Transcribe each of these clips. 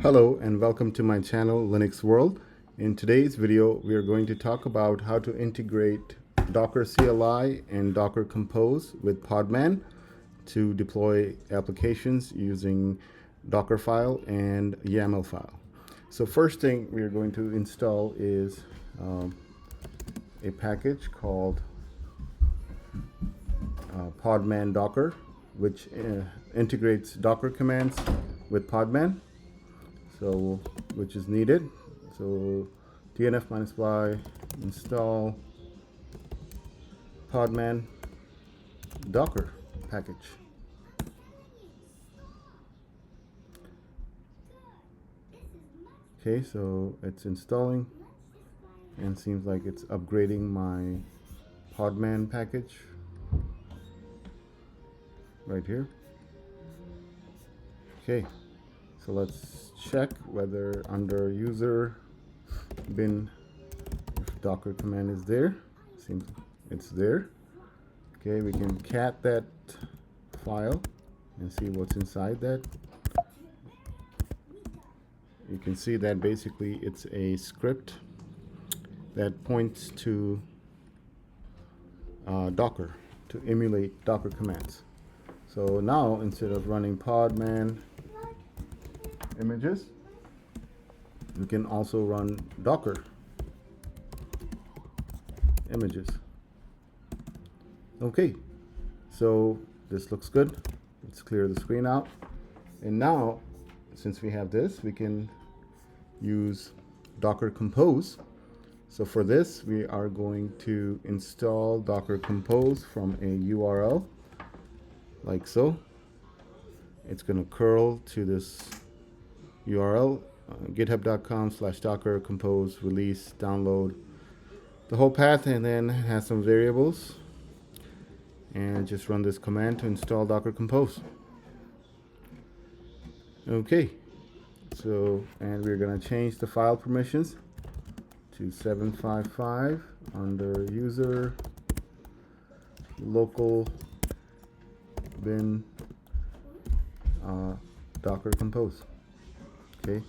Hello and welcome to my channel Linux World. In today's video we are going to talk about how to integrate Docker CLI and Docker Compose with Podman to deploy applications using Dockerfile and YAML file. So first thing we are going to install is a package called Podman Docker, which integrates Docker commands with Podman, so which is needed. So dnf-y install Podman Docker package. Okay, so it's installing and seems like it's upgrading my Podman package right here. Okay, so let's check whether under user bin if Docker command is there. Seems it's there. Okay, we can cat that file and see what's inside that. You can see that basically it's a script that points to Docker to emulate Docker commands. So now instead of running Podman images, we can also run Docker images. Okay, so this looks good. Let's clear the screen out. And now, since we have this, we can use Docker Compose. So for this, we are going to install Docker Compose from a URL like so. It's going to curl to this URL, github.com/docker compose release download the whole path, and then it has some variables, and just run this command to install Docker Compose. Okay, so and we're going to change the file permissions to 755 under user local bin Docker Compose. Okay,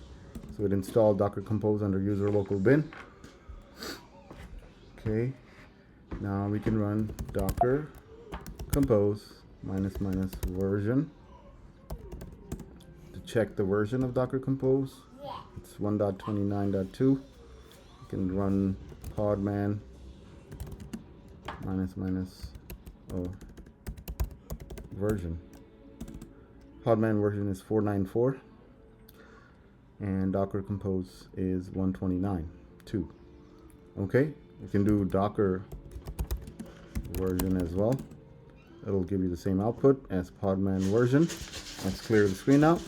so it installed Docker Compose under user local bin. Okay, now we can run Docker Compose --version to check the version of Docker Compose. It's 1.29.2. You can run Podman version. Podman version is 494 and Docker Compose is 129.2. Okay, you can do Docker version as well. It'll give you the same output as Podman version. Let's clear the screen out.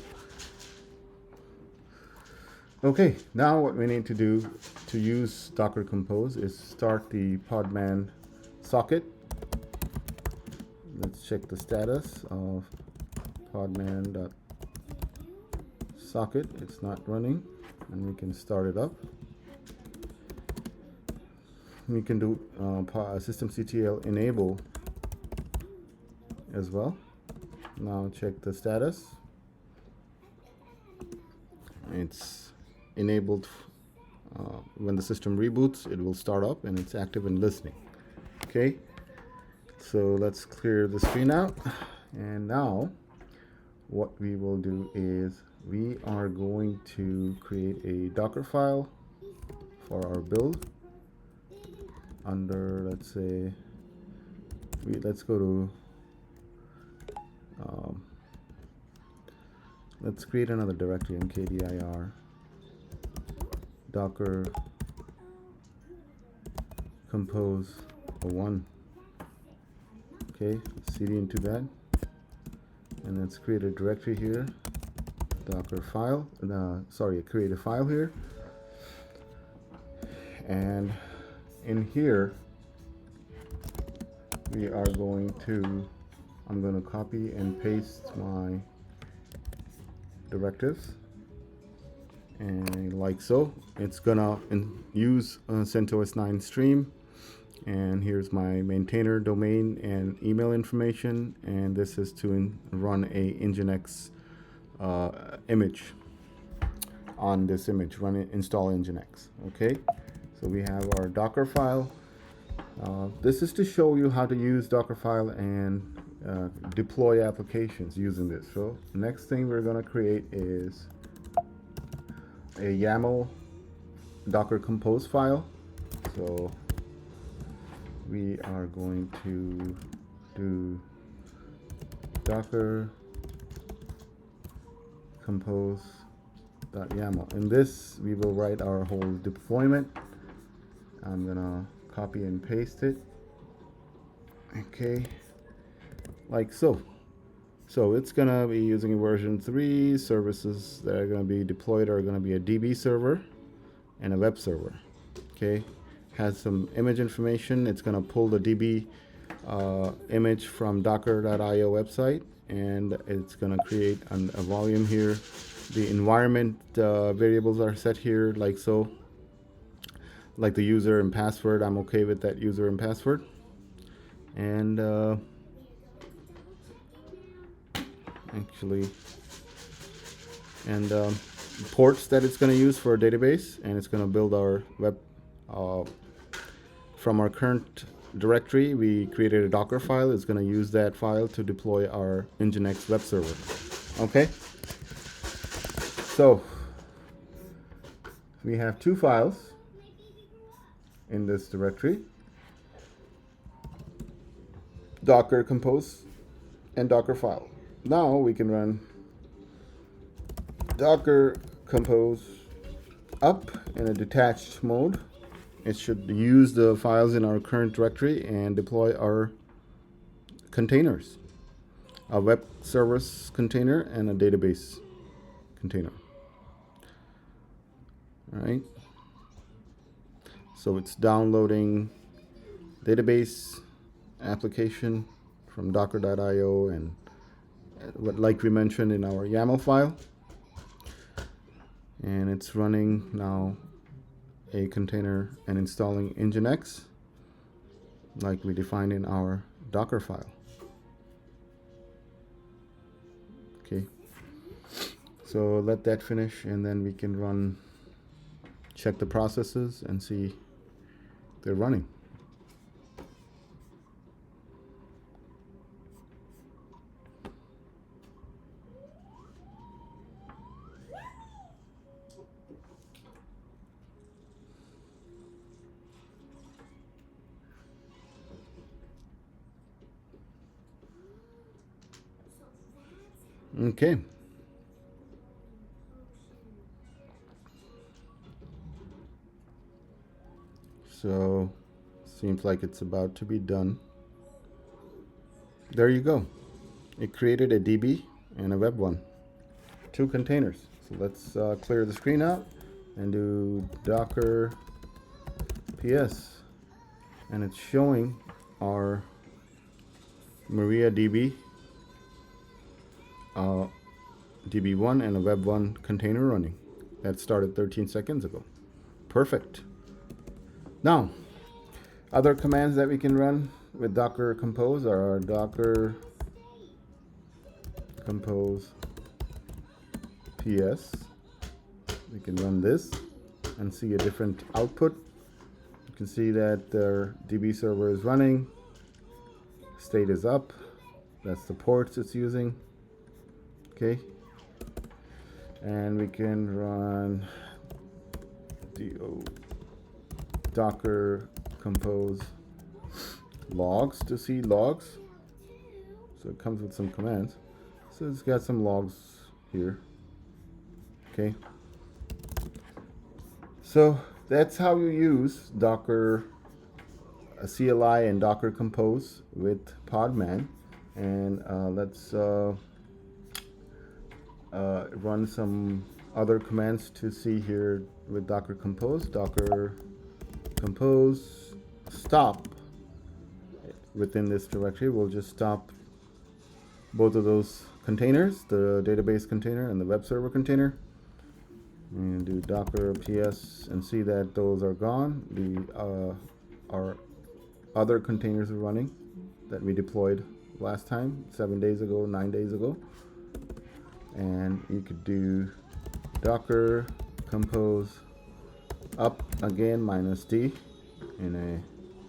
Okay, now what we need to do to use Docker Compose is start the Podman socket. Let's check the status of podman.socket. It's not running, and we can start it up. We can do systemctl enable as well. Now check the status. It's enabled. When the system reboots, it will start up and it's active and listening. Okay, so let's clear the screen out, and now what we will do is we are going to create a Docker file for our build under, let's say, let's go to let's create another directory, mkdir Docker Compose 1. Okay, cd into that, and let's create a directory here, Docker file, create a file here, and in here we are going to, I'm going to copy and paste my directives, and like so. It's gonna use CentOS 9 stream, and here's my maintainer domain and email information, and this is to run a Nginx image. on this image, run it, install Nginx. Okay, so we have our Docker file. This is to show you how to use Dockerfile and deploy applications using this. So next thing we're going to create is a YAML Docker Compose file. So we are going to do Docker compose.yaml. In this we will write our whole deployment. I'm gonna copy and paste it. Okay, like so. So it's gonna be using version 3. Services that are gonna be deployed are gonna be a DB server and a web server. Okay, has some image information. It's gonna pull the DB image from docker.io website, and it's gonna create a volume here. The environment variables are set here like so. Like the user and password, I'm okay with that user and password. And ports that it's going to use for a database, and it's going to build our web from our current directory. We created a Docker file. It's going to use that file to deploy our Nginx web server. Okay, so we have 2 files in this directory, Docker Compose and Docker file. Now we can run Docker Compose up in a detached mode. It should use the files in our current directory and deploy our containers, a web service container and a database container. All right. So it's downloading database application from docker.io and like we mentioned in our YAML file. And it's running now a container and installing Nginx like we defined in our Docker file. Okay. So let that finish, and then we can check the processes and see they're running. Okay. So seems like it's about to be done. There you go. It created a DB and a web one, 2 containers. So let's clear the screen out and do Docker PS, and it's showing our MariaDB DB1 and a web1 container running. That started 13 seconds ago. Perfect. Now, other commands that we can run with Docker Compose are our Docker Compose PS. We can run this and see a different output. You can see that their DB server is running. State is up. That's the ports it's using. Okay. And we can run Docker Compose logs to see logs. So it comes with some commands. So it's got some logs here. Okay. So that's how you use Docker CLI and Docker Compose with Podman. And let's run some other commands to see here with Docker Compose. Docker Compose stop within this directory. We'll just stop both of those containers, the database container and the web server container, and do Docker PS and see that those are gone. Our other containers are running that we deployed last time, 7 days ago, 9 days ago. And you could do Docker compose up again -D in a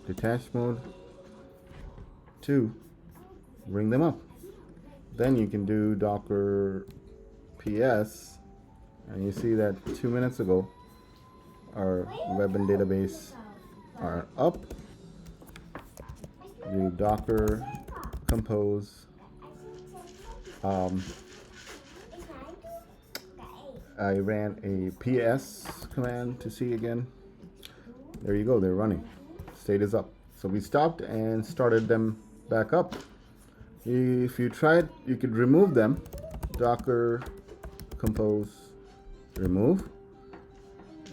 detached mode to bring them up. Then you can do docker ps, and you see that 2 minutes ago our web and database are up. Do docker compose. I ran a ps command to see again. There you go, they're running. State is up. So we stopped and started them back up. If you tried, you could remove them. Docker compose remove.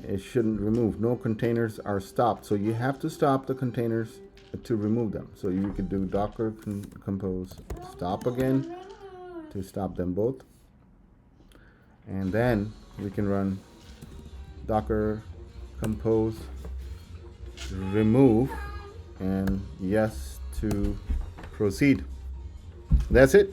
It shouldn't remove. No containers are stopped. So you have to stop the containers to remove them. So you could do docker compose stop again to stop them both. And then we can run docker compose remove and yes to proceed. That's it.